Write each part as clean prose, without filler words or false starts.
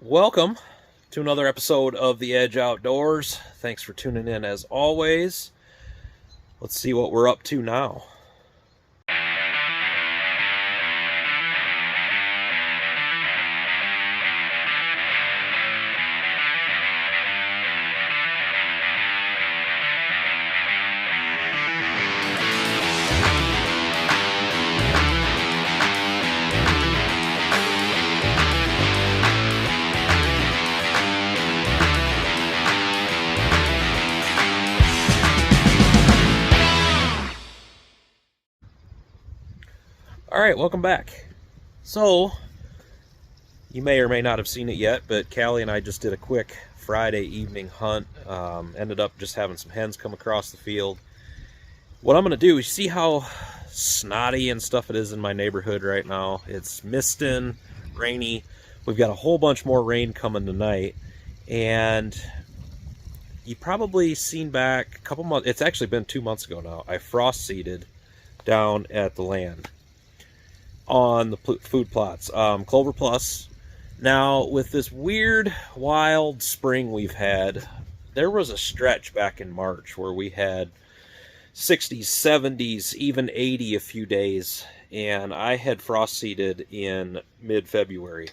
Welcome to another episode of The Edge Outdoors. Thanks for tuning in as always. Let's see what we're up to now. Alright, welcome back. So, you may or may not have seen it yet, but Callie and I just did a quick Friday evening hunt. Ended up just having some hens come across the field. What I'm going to do is see how snotty and stuff it is in my neighborhood right now. It's misting, rainy. We've got a whole bunch more rain coming tonight. And you probably seen back a couple months, it's actually been 2 months ago now, I frost seeded down at the land on the food plots, Clover Plus. Now, with this weird, wild spring we've had, there was a stretch back in March where we had 60s, 70s, even 80 a few days, and I had frost seeded in mid-February.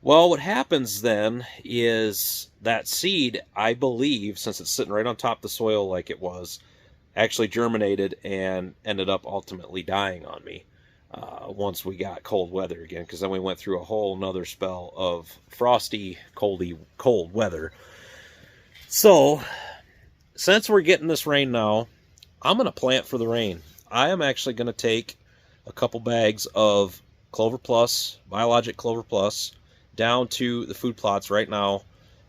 Well, what happens then is that seed, I believe, since it's sitting right on top of the soil like it was, actually germinated and ended up ultimately dying on me. Once we got cold weather again, because then we went through a whole nother spell of frosty, cold weather. So, since we're getting this rain now, I'm going to plant for the rain. I am actually going to take a couple bags of Clover Plus, Biologic Clover Plus, down to the food plots right now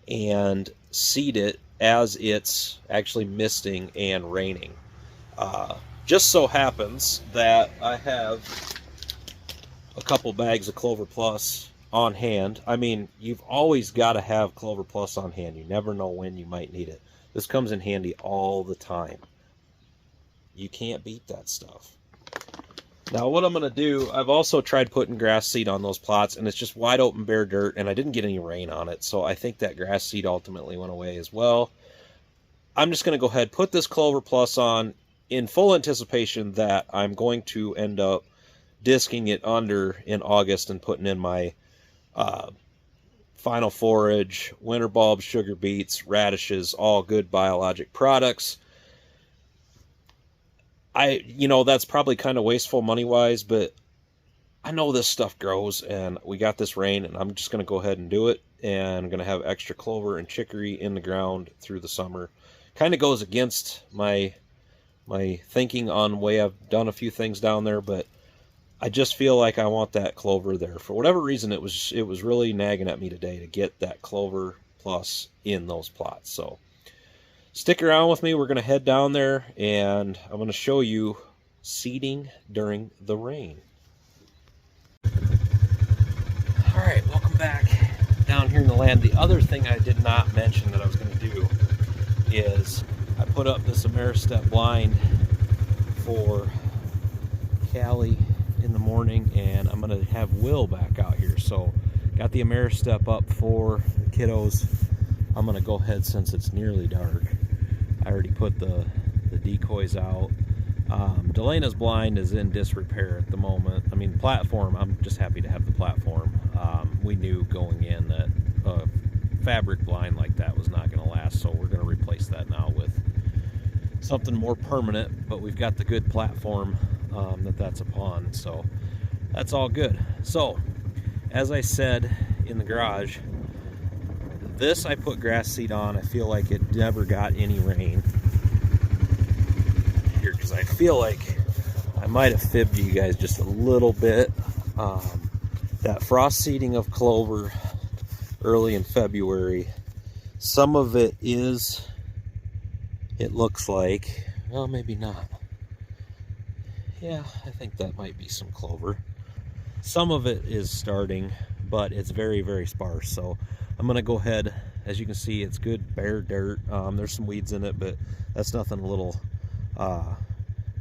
and seed it as it's actually misting and raining. Just so happens that I have a couple bags of Clover Plus on hand. I mean, you've always got to have Clover Plus on hand. You never know when you might need it. This comes in handy all the time. You can't beat that stuff. Now, what I'm going to do, I've also tried putting grass seed on those plots, and it's just wide open bare dirt, and I didn't get any rain on it, so I think that grass seed ultimately went away as well. I'm just going to go ahead, put this Clover Plus on, in full anticipation that I'm going to end up disking it under in August and putting in my final forage, winter bulbs, sugar beets, radishes, all good biologic products. That's probably kind of wasteful money-wise, but I know this stuff grows, and we got this rain, and I'm just going to go ahead and do it, and I'm going to have extra clover and chicory in the ground through the summer. Kind of goes against my thinking on the way I've done a few things down there, but I just feel like I want that clover there. For whatever reason, it was really nagging at me today to get that Clover Plus in those plots. So stick around with me. We're going to head down there, and I'm going to show you seeding during the rain. All right, welcome back down here in the land. The other thing I did not mention that I was going to do is I put up this Ameristep blind for Callie in the morning, and I'm going to have Will back out here. So got the Ameristep up for the kiddos. I'm going to go ahead, since it's nearly dark, I already put the decoys out. Delena's blind is in disrepair at the moment. I mean, platform, I'm just happy to have the platform. We knew going in that a fabric blind like that was not going to last, so we're going to replace that now with something more permanent, but we've got the good platform that's upon, so that's all good. So, as I said in the garage, this I put grass seed on. I feel like it never got any rain here, because I feel like I might have fibbed you guys just a little bit. That frost seeding of clover early in February, some of it is, it looks like, well, maybe not. Yeah, I think that might be some clover. Some of it is starting, but it's very, very sparse. So I'm going to go ahead. As you can see, it's good bare dirt. There's some weeds in it, but that's nothing a little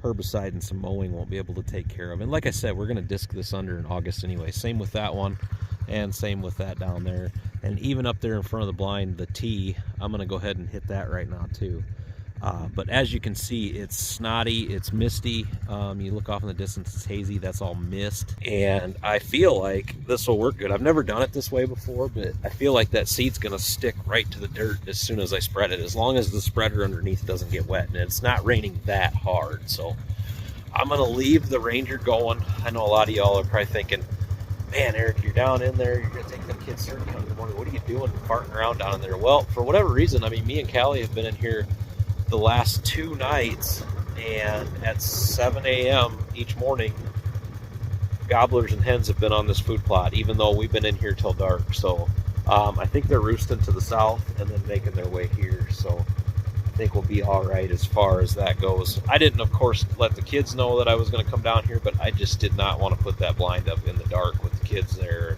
herbicide and some mowing won't be able to take care of. And like I said, we're going to disc this under in August anyway. Same with that one, and same with that down there. And even up there in front of the blind, the T, I'm going to go ahead and hit that right now too. But as you can see, it's snotty, it's misty. You look off in the distance, it's hazy, that's all mist. And I feel like this will work good. I've never done it this way before, but I feel like that seed's gonna stick right to the dirt as soon as I spread it, as long as the spreader underneath doesn't get wet, and it's not raining that hard. So I'm gonna leave the Ranger going. I know a lot of y'all are probably thinking, man, Eric, you're down in there, you're gonna take them kids surfing in the morning. What are you doing farting around down in there? Well, for whatever reason, I mean, me and Callie have been in here the last 2 nights, and at 7 a.m. each morning, gobblers and hens have been on this food plot, even though we've been in here till dark. So I think they're roosting to the south and then making their way here. So I think we'll be all right as far as that goes. I didn't, of course, let the kids know that I was going to come down here, but I just did not want to put that blind up in the dark with the kids there.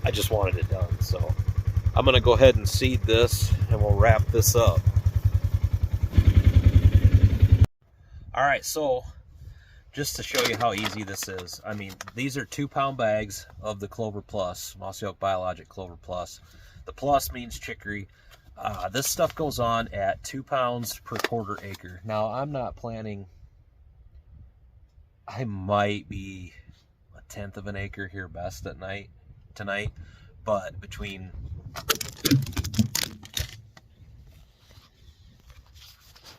I just wanted it done. So I'm going to go ahead and seed this, and we'll wrap this up. All right, so just to show you how easy this is, I mean, these are 2-pound bags of the Clover Plus, Mossy Oak Biologic Clover Plus. The plus means chicory. This stuff goes on at 2 pounds per quarter acre. Now, I'm not planning, I might be 1/10 of an acre here best at night tonight, but between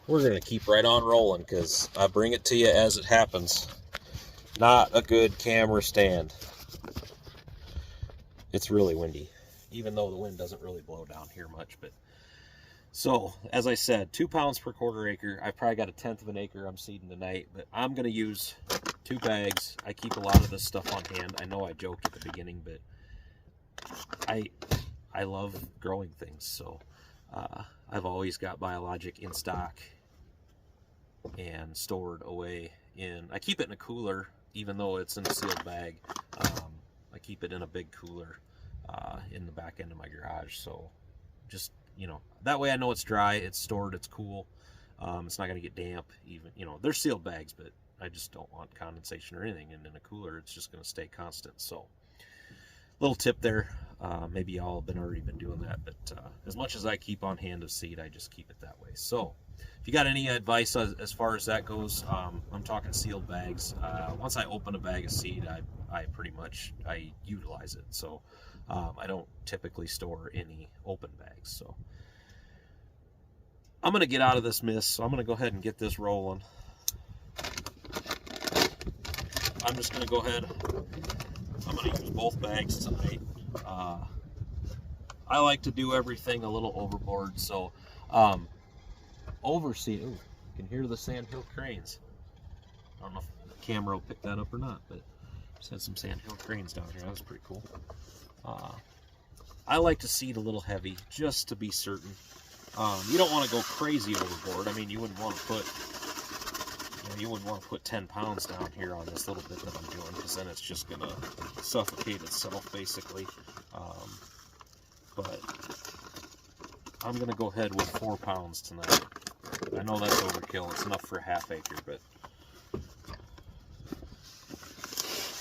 we're going to keep right on rolling because I bring it to you as it happens. Not a good camera stand. It's really windy, even though the wind doesn't really blow down here much. But so, as I said, 2 pounds per quarter acre. I've probably got 1/10 of an acre I'm seeding tonight, but I'm going to use 2 bags. I keep a lot of this stuff on hand. I know I joked at the beginning, but I love growing things. So I've always got biologic in stock and stored away in, I keep it in a cooler, even though it's in a sealed bag. I keep it in a big cooler in the back end of my garage. So just, you know, that way I know it's dry, it's stored, it's cool. It's not going to get damp even, you know, they're sealed bags, but I just don't want condensation or anything. And in a cooler, it's just going to stay constant. So little tip there. Maybe y'all have already been doing that, but as much as I keep on hand of seed, I just keep it that way. So if you got any advice as far as that goes, I'm talking sealed bags. Once I open a bag of seed, I pretty much utilize it. So I don't typically store any open bags. So I'm going to get out of this mist, so I'm going to go ahead and get this rolling. I'm just going to go ahead, I'm going to use both bags tonight. I like to do everything a little overboard, so overseed. Ooh, you can hear the sandhill cranes. I don't know if the camera will pick that up or not, but just had some sandhill cranes down here. That was pretty cool. I like to seed a little heavy just to be certain. You don't want to go crazy overboard. I mean, you wouldn't want to put 10 pounds down here on this little bit that I'm doing, because then it's just going to suffocate itself, basically. But I'm going to go ahead with 4 pounds tonight. I know that's overkill. It's enough for a ½ acre, but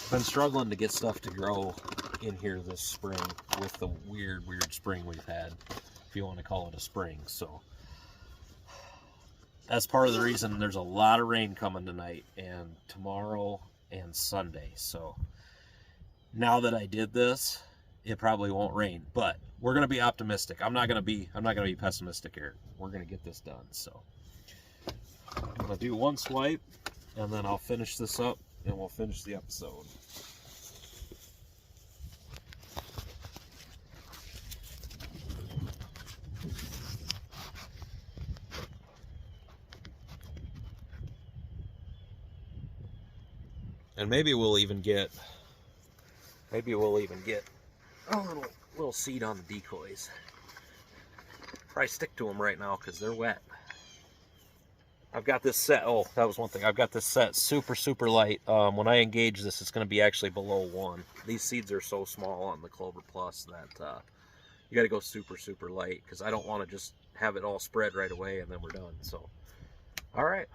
I've been struggling to get stuff to grow in here this spring with the weird spring we've had, if you want to call it a spring. So that's part of the reason there's a lot of rain coming tonight and tomorrow and Sunday. So now that I did this, it probably won't rain, but we're going to be optimistic. I'm not going to be pessimistic here. We're going to get this done. So I'm going to do one swipe, and then I'll finish this up and we'll finish the episode. And maybe we'll even get a little seed on the decoys. Probably stick to them right now because they're wet. I've got this set, oh, that was one thing. I've got this set super light. When I engage this, it's going to be actually below 1. These seeds are so small on the Clover Plus that you got to go super light, because I don't want to just have it all spread right away and then we're done. So, all right.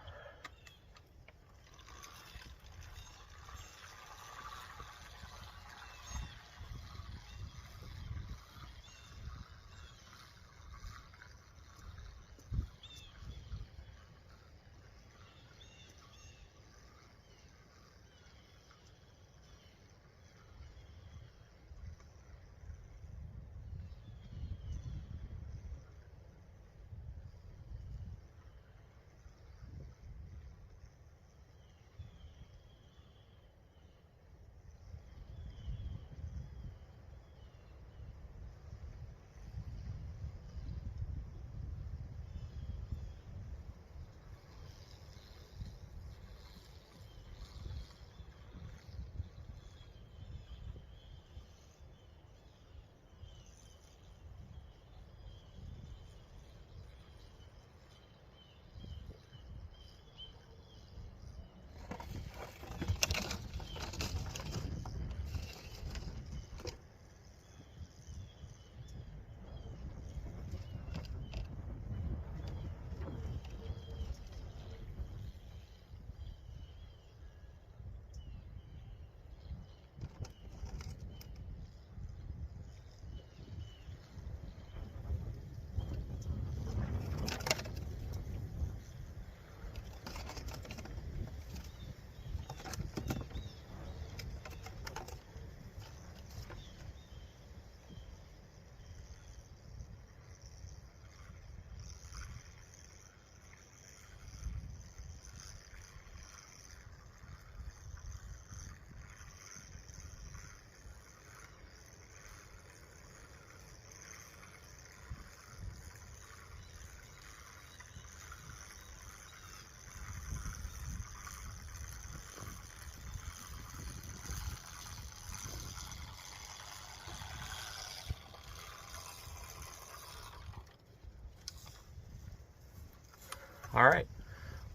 All right,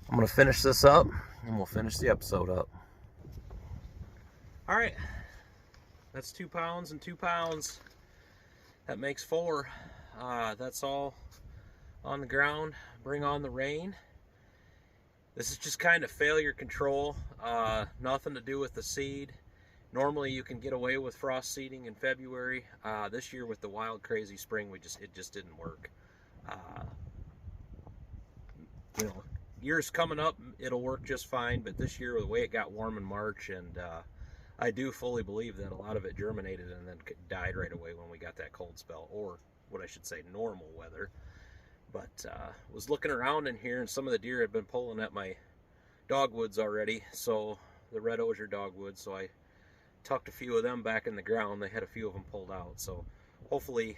I'm gonna finish this up and we'll finish the episode up. All right, that's 2 pounds and 2 pounds. That makes 4. That's all on the ground. Bring on the rain. This is just kind of failure control. Nothing to do with the seed. Normally you can get away with frost seeding in February. This year with the wild crazy spring, it just didn't work. You know, years coming up, it'll work just fine, but this year, the way it got warm in March, and I do fully believe that a lot of it germinated and then died right away when we got that cold spell, or what I should say, normal weather. But was looking around in here, and some of the deer had been pulling at my dogwoods already, so the red osier dogwood, so I tucked a few of them back in the ground. They had a few of them pulled out, so hopefully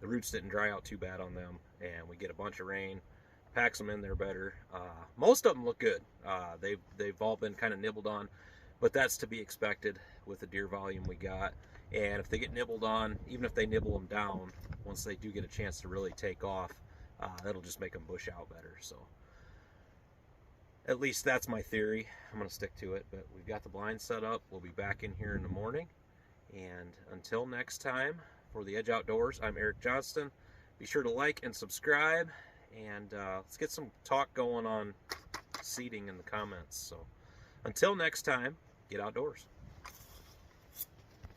the roots didn't dry out too bad on them, and we get a bunch of rain, packs them in there better. Most of them look good. They've all been kind of nibbled on, but that's to be expected with the deer volume we got. And if they get nibbled on, even if they nibble them down, once they do get a chance to really take off, that'll just make them bush out better. So at least that's my theory. I'm going to stick to it, but we've got the blind set up. We'll be back in here in the morning. And until next time, for the Edge Outdoors, I'm Eric Johnston. Be sure to like and subscribe, and let's get some talk going on seeding in the comments. So until next time, get outdoors.